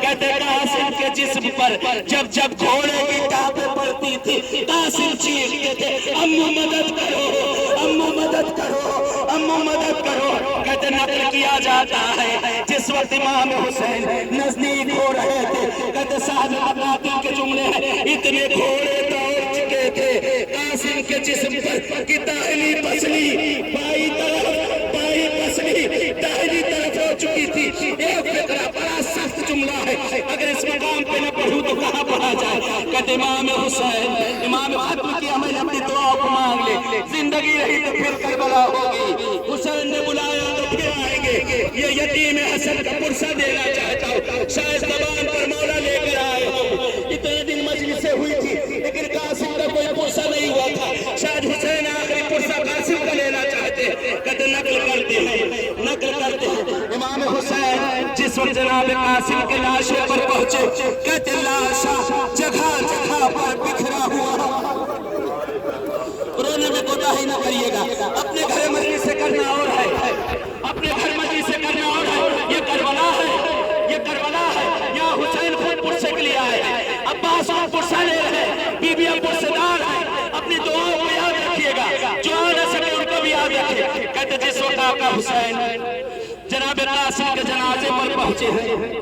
کہتے قاسم کے جسم پر جب جب گھوڑے کی ٹانپیں پڑتی تھی قاسم چیختے تھے امو مدد کرو، امو مدد کرو، امو مدد کرو۔ کہتے نقل کیا جاتا ہے جس وقت امام حسین نزدیک ہو رہے تھے، کہتے صاحب مقاتل کے جملے ہیں اتنے گھوڑے دوڑ چکے تھے قاسم کے جسم پر کہ داہنی پسلی بائیں پسلی داہنی طرف ہو چکی تھی۔ ایک فقرہ بڑا سخت جملہ ہے، اگر اس مقام پہ نہ پڑھوں تو کہاں پڑھا جائے۔ کہتے امام حسین، امام ختم کیا میں اپنی دعا کو مانگ لے، زندگی رہی تو پھر کربلا ہوگی، حسین نے بلایا تو پھر آئیں گے، یہ یتیم حسن کا پرسہ دینا چاہتا ہوں، شاید زبان پر مولا لے کر آئے ہو۔ اتنے دن مجلسیں ہوئی تھی لیکن قاسم کا کوئی پرسہ نہیں ہوا تھا، شاید حسین آخری پرسہ قاسم کا لینا چاہتے ہیں۔ کہتے نقل کرتے ہیں، نقل کرتے ہیں امام حسین جس وقت جناب قاسم کے لاشے پر پہنچے، کہتے لاشا جگہ جگہ پر بکھرا ہوا۔ رونے میں کوتاہی نہ کریے گا، اپنے گھر مجلس سے کرنا اور ہے، اپنے گھر مجلس سے کرنا اور ہے۔ یہ کربلا ہے، یہ کربلا ہے، یہاں حسین خود پرسے کے لیے آئے ہیں، عباس خود پرسہ لے رہے ہیں، بی بی اب پرسے دار ہیں۔ اپنی دعاؤں کو یاد رکھیے گا، جو آ نہ سکے ان کو بھی یاد رکھیے۔ کہتے جس وقت آقا حسین جناب قاسم کے جنازے پر پہنچے ہیں،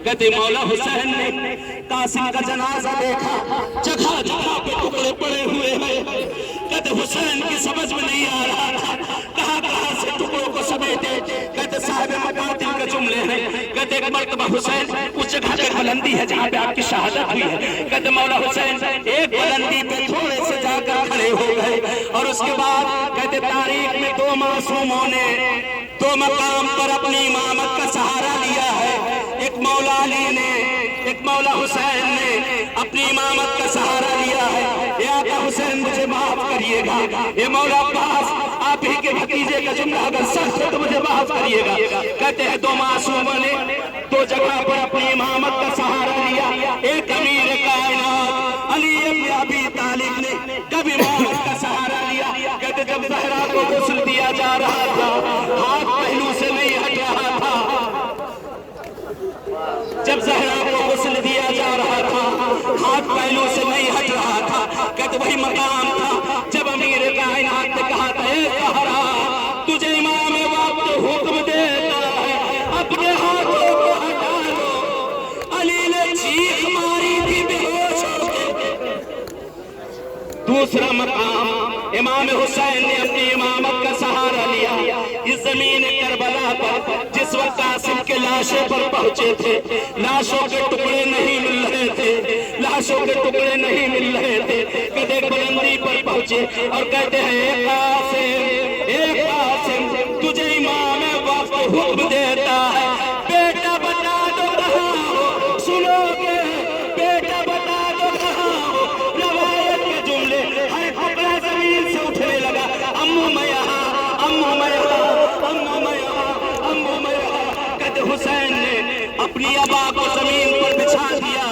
کہتے مولا حسین نے قاسم کا جنازہ دیکھا، جگہ جگہ پہ ٹکڑے پڑے ہوئے ہیں۔ کہتے حسین کی سمجھ میں نہیں آ رہا تھا کہاں کہاں سے ٹکڑوں کو سمیٹے۔ کہتے صاحب مقاتل کے جملے ہیں، کہتے ایک مرتبہ حسین اس جگہ پہ بلندی ہے جہاں پہ آپ کی شہادت ہوئی ہے، کہتے مولا حسین ایک بلندی پہ تھوڑے سے جا کر کھڑے ہو گئے، اور اس کے بعد کہتے تاریخ میں دو معصوموں نے دو مقام پر اپنی امامت کا سہارا لیا ہے، ایک مولا علی نے، ایک مولا حسین نے اپنی امامت کا سہارا لیا ہے۔ اے آقا حسین مجھے معاف کریے گا، اے مولا عباس آپ ہی کے بھتیجے کا جملہ اگر سخت ہے تو مجھے معاف کریے گا۔ کہتے ہیں دو معصوموں نے دو جگہ پر اپنی امامت کا سہارا لیا، ایک امیر کائنات علی ابن ابی طالب نے کب امامت کا سہارا لیا؟ کہتے جب زہرا کو غسل دیا جا رہا تھا ہاتھ پہلو سے نہیں ہٹ رہا تھا، جب زہرا کو غسل دیا جا رہا تھا ہاتھ پہلو سے نہیں ہٹ رہا تھا، کہتے وہی مقام تھا جب امیر کائنات نے کہا تھا اے زہرا تجھے امام وقت حکم دیتا ہے اپنے ہاتھوں کو ہٹا لو۔ علی نے چیخ ماری تھی بے ہوش ہو کے۔ دوسرا مقام امام حسین نے اپنی امامت کا سہارا لیا اس زمین کربلا پر، جس وقت قاسم کے لاشے پر پہنچے تھے، لاشوں کے ٹکڑے نہیں مل رہے تھے، لاشوں کے ٹکڑے نہیں مل رہے تھے، کہتے بلندی پر پہنچے اور کہتے ہیں اے قاسم، اے قاسم تجھے امام وقت حکم دیتا ہے، بیٹا بتا دو کہاں ہو، سنو گے بیٹا بتا دو کہاں ہو۔ روایت کے جملے ہر ٹکڑا زمین سے اٹھنے لگا، امو میں یہاں، امو میں یہاں، امو میں یہاں، امو میں یہاں۔ کہتے حسین نے اپنی ابا کو زمین پر بچھا دیا۔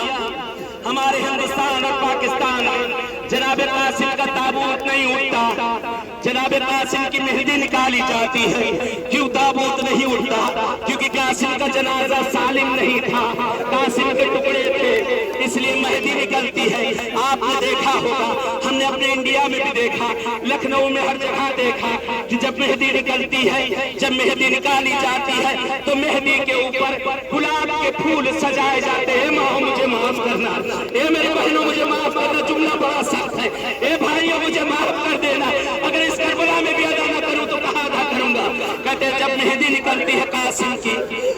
ہمارے ہندوستان اور پاکستان میں جناب قاسم کا تابوت نہیں اٹھتا، جناب قاسم کی مہندی نکالی جاتی ہے، کیوں تابوت نہیں اٹھتا؟ کیونکہ قاسم کا جنازہ سالم نہیں تھا، قاسم کے ٹکڑے تھے، اس لیے مہندی نکلتی ہے۔ آپ نے دیکھا ہوگا، ہم نے اپنے انڈیا میں بھی دیکھا، لکھنؤ میں ہر جگہ دیکھا کہ جب مہندی نکلتی ہے، جب مہندی نکالی جاتی ہے تو مہندی کے اوپر گلاب کے پھول سجائے جاتے ہیں۔ ماں مجھے معاف کرنا، اے میری بہنوں مجھے معاف کرنا، جملہ بڑا سخت ہے، اے بھائیوں مجھے معاف کر دینا، اگر اس کربلا میں بھی ادا نہ کروں تو کہاں ادا کروں گا۔ کہتے ہیں جب مہندی نکلتی ہے قاسم کی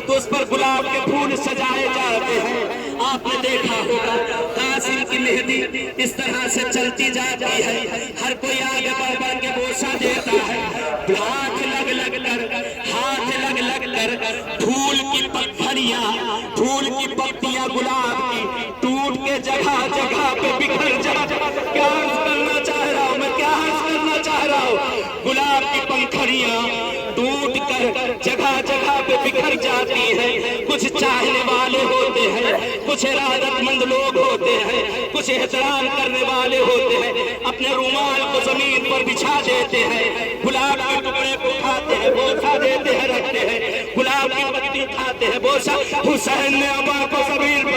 تو اس پر گلاب کے پھول سجائے جاتے ہیں۔ آپ نے دیکھا ہوگا قاسم کی مہندی اس طرح سے چلتی جاتی ہے، ہر کوئی آگے بڑھ بڑھ کے بوسہ دیتا ہے، ہاتھ لگ لگ کر، ہاتھ لگ لگ کر پھول کی پتھریاں، پھول کی پتیاں گلاب کی ٹوٹ کے جگہ جگہ پہ بکھر جاتی۔ کیا عرض کرنا چاہ رہا ہوں میں، کیا عرض کرنا چاہ رہا ہوں؟ گلاب کی پنکھڑیاں ٹوٹ کر جگہ جگہ پہ بکھر جاتی ہیں۔ کچھ چاہنے والے ہوتے ہیں، کچھ ارادت مند لوگ ہوتے ہیں، کچھ احترام کرنے والے ہوتے ہیں، اپنے رومال کو زمین پر بچھا دیتے ہیں، گلاب کے ٹکڑے کو کھاتے ہیں، بوسہ دیتے ہیں، رکھتے ہیں، گلاب کی پتی کھاتے ہیں، بوسہ۔ حسین نے ابا کو زمین پر